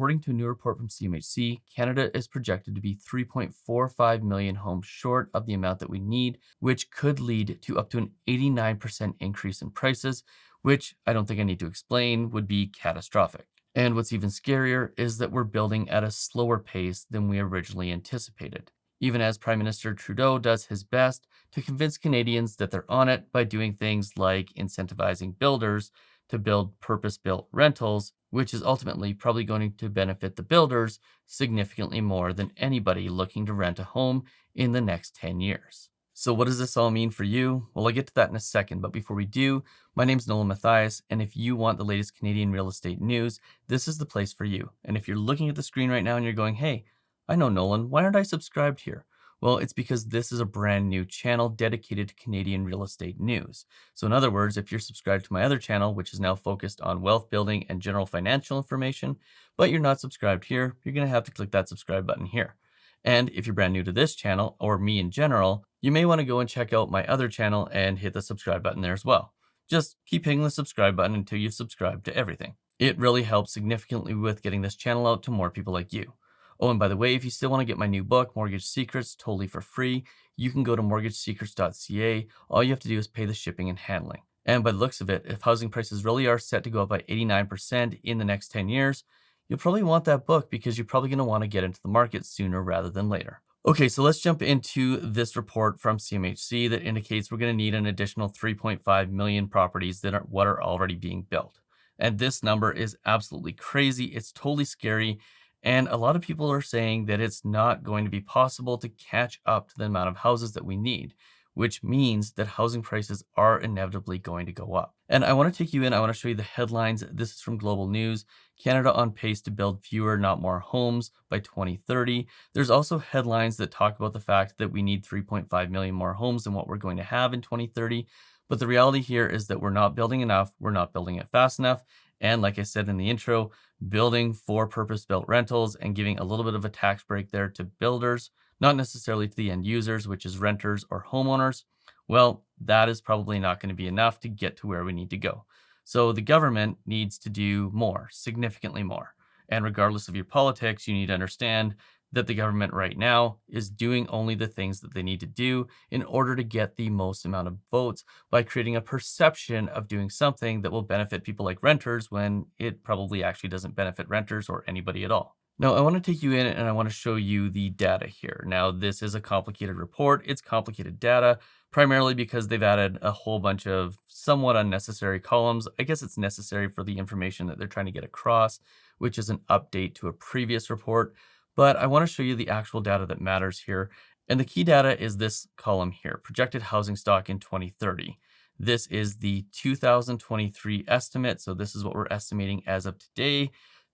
according to a new report from CMHC, Canada is projected to be 3.45 million homes short of the amount that we need, which could lead to up to an 89% increase in prices, which I don't think I need to explain would be catastrophic. And what's even scarier is that we're building at a slower pace than we originally anticipated, even as Prime Minister Trudeau does his best to convince Canadians that they're on it by doing things like incentivizing builders to build purpose-built rentals, which is ultimately probably going to benefit the builders significantly more than anybody looking to rent a home in the next 10 years. So what does this all mean for you? Well, I'll get to that in a second, but before we do, my name's Nolan Matthias, and if you want the latest Canadian real estate news, this is the place for you. And if you're looking at the screen right now and you're going, hey, I know Nolan, why aren't I subscribed here? Well, it's because this is a brand new channel dedicated to Canadian real estate news. So in other words, if you're subscribed to my other channel, which is now focused on wealth building and general financial information, but you're not subscribed here, you're going to have to click that subscribe button here. And if you're brand new to this channel, or me in general, you may want to go and check out my other channel and hit the subscribe button there as well. Just keep hitting the subscribe button until you've subscribed to everything. It really helps significantly with getting this channel out to more people like you. Oh, and by the way, if you still want to get my new book, Mortgage Secrets, totally for free, you can go to mortgagesecrets.ca. All you have to do is pay the shipping and handling. And by the looks of it, if housing prices really are set to go up by 89% in the next 10 years, you'll probably want that book because you're probably going to want to get into the market sooner rather than later. Okay, so let's jump into this report from CMHC that indicates we're going to need an additional 3.5 million properties that are what are already being built. And this number is absolutely crazy. It's totally scary. And a lot of people are saying that it's not going to be possible to catch up to the amount of houses that we need, which means that housing prices are inevitably going to go up. And I want to take you in, I want to show you the headlines. This is from Global News. Canada on pace to build fewer, not more homes by 2030. There's also headlines that talk about the fact that we need 3.5 million more homes than what we're going to have in 2030. But the reality here is that we're not building enough, we're not building it fast enough. And like I said in the intro, building for purpose-built rentals and giving a little bit of a tax break there to builders, not necessarily to the end users, which is renters or homeowners, well, that is probably not going to be enough to get to where we need to go. So the government needs to do more, significantly more. And regardless of your politics, you need to understand that the government right now is doing only the things that they need to do in order to get the most amount of votes by creating a perception of doing something that will benefit people like renters when it probably actually doesn't benefit renters or anybody at all. Now, I want to take you in and I want to show you the data here. Now, this is a complicated report. It's complicated data, primarily because they've added a whole bunch of somewhat unnecessary columns. I guess it's necessary for the information that they're trying to get across, which is an update to a previous report. But I want to show you the actual data that matters here. And the key data is this column here, projected housing stock in 2030. This is the 2023 estimate. So this is what we're estimating as of today.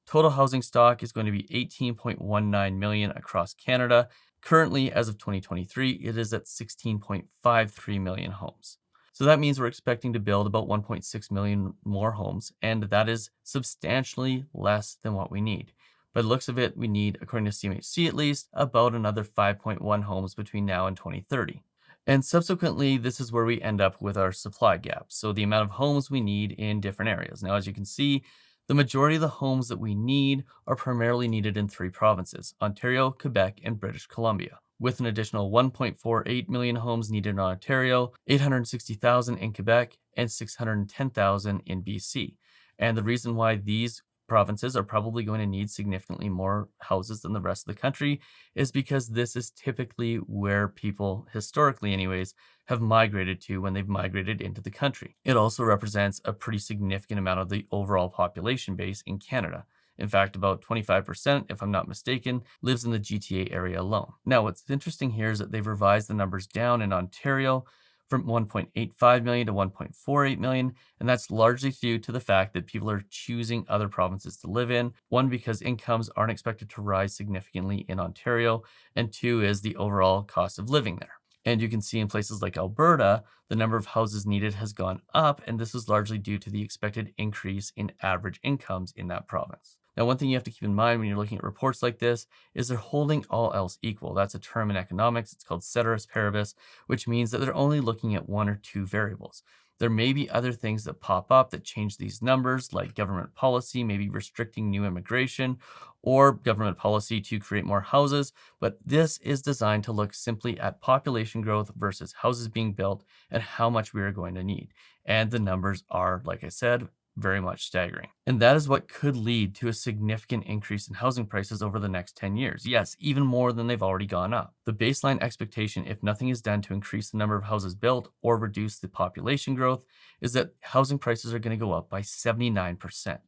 Total housing stock is going to be 18.19 million across Canada. Currently, as of 2023, it is at 16.53 million homes. So that means we're expecting to build about 1.6 million more homes, and that is substantially less than what we need. By the looks of it, we need, according to CMHC at least, about another 5.1 homes between now and 2030. And subsequently, this is where we end up with our supply gap. So the amount of homes we need in different areas. Now, as you can see, the majority of the homes that we need are primarily needed in 3 provinces, Ontario, Quebec, and British Columbia, with an additional 1.48 million homes needed in Ontario, 860,000 in Quebec, and 610,000 in BC. And the reason why these provinces are probably going to need significantly more houses than the rest of the country is because this is typically where people, historically anyways, have migrated to when they've migrated into the country. It also represents a pretty significant amount of the overall population base in Canada. In fact, about 25%, if I'm not mistaken, lives in the GTA area alone. Now, what's interesting here is that they've revised the numbers down in Ontario from 1.85 million to 1.48 million, and that's largely due to the fact that people are choosing other provinces to live in. One, because incomes aren't expected to rise significantly in Ontario, and 2 is the overall cost of living there. And you can see in places like Alberta, the number of houses needed has gone up, and this is largely due to the expected increase in average incomes in that province. Now, one thing you have to keep in mind when you're looking at reports like this is they're holding all else equal. That's a term in economics. It's called ceteris paribus, which means that they're only looking at 1 or 2 variables. There may be other things that pop up that change these numbers, like government policy, maybe restricting new immigration, or government policy to create more houses. But this is designed to look simply at population growth versus houses being built and how much we are going to need. And the numbers are, like I said, very much staggering. And that is what could lead to a significant increase in housing prices over the next 10 years. Yes, even more than they've already gone up. The baseline expectation, if nothing is done to increase the number of houses built or reduce the population growth, is that housing prices are going to go up by 79%.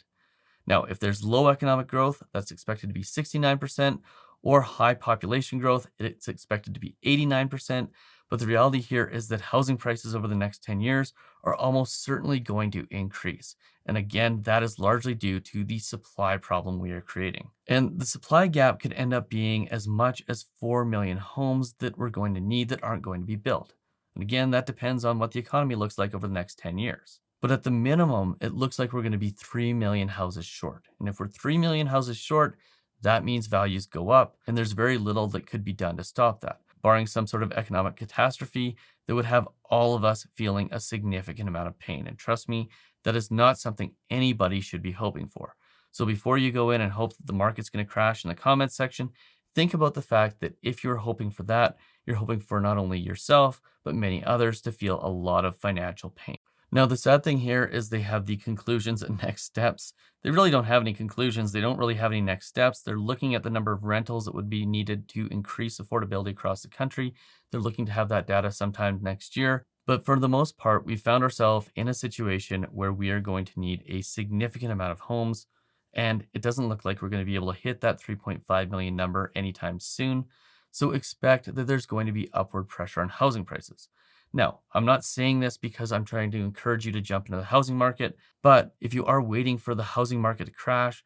Now, if there's low economic growth, that's expected to be 69%, or high population growth, it's expected to be 89%. But the reality here is that housing prices over the next 10 years are almost certainly going to increase. And again, that is largely due to the supply problem we are creating. And the supply gap could end up being as much as 4 million homes that we're going to need that aren't going to be built. And again, that depends on what the economy looks like over the next 10 years. But at the minimum, it looks like we're going to be 3 million houses short. And if we're 3 million houses short, that means values go up, and there's very little that could be done to stop that, barring some sort of economic catastrophe that would have all of us feeling a significant amount of pain. And trust me, that is not something anybody should be hoping for. So before you go in and hope that the market's going to crash in the comments section, think about the fact that if you're hoping for that, you're hoping for not only yourself, but many others to feel a lot of financial pain. Now, the sad thing here is they have the conclusions and next steps. They really don't have any conclusions. They don't really have any next steps. They're looking at the number of rentals that would be needed to increase affordability across the country. They're looking to have that data sometime next year. But for the most part, we found ourselves in a situation where we are going to need a significant amount of homes. And it doesn't look like we're going to be able to hit that 3.5 million number anytime soon. So expect that there's going to be upward pressure on housing prices. Now, I'm not saying this because I'm trying to encourage you to jump into the housing market, but if you are waiting for the housing market to crash,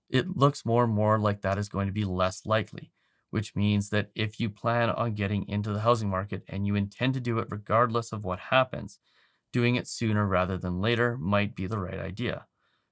it looks more and more like that is going to be less likely, which means that if you plan on getting into the housing market and you intend to do it regardless of what happens, doing it sooner rather than later might be the right idea.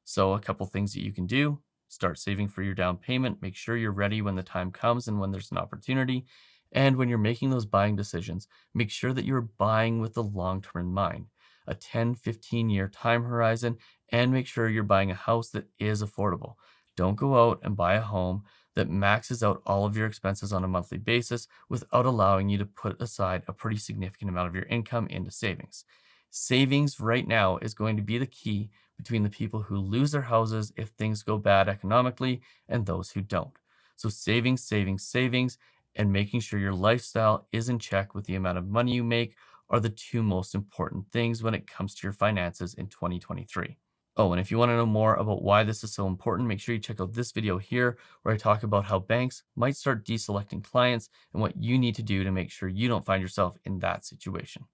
So a couple things that you can do: start saving for your down payment, make sure you're ready when the time comes and when there's an opportunity. And when you're making those buying decisions, make sure that you're buying with the long term in mind, a 10, 15-year time horizon, and make sure you're buying a house that is affordable. Don't go out and buy a home that maxes out all of your expenses on a monthly basis without allowing you to put aside a pretty significant amount of your income into savings. Savings right now is going to be the key between the people who lose their houses if things go bad economically and those who don't. So savings, savings, savings, and making sure your lifestyle is in check with the amount of money you make are the two most important things when it comes to your finances in 2023. Oh, and if you want to know more about why this is so important, make sure you check out this video here where I talk about how banks might start deselecting clients and what you need to do to make sure you don't find yourself in that situation.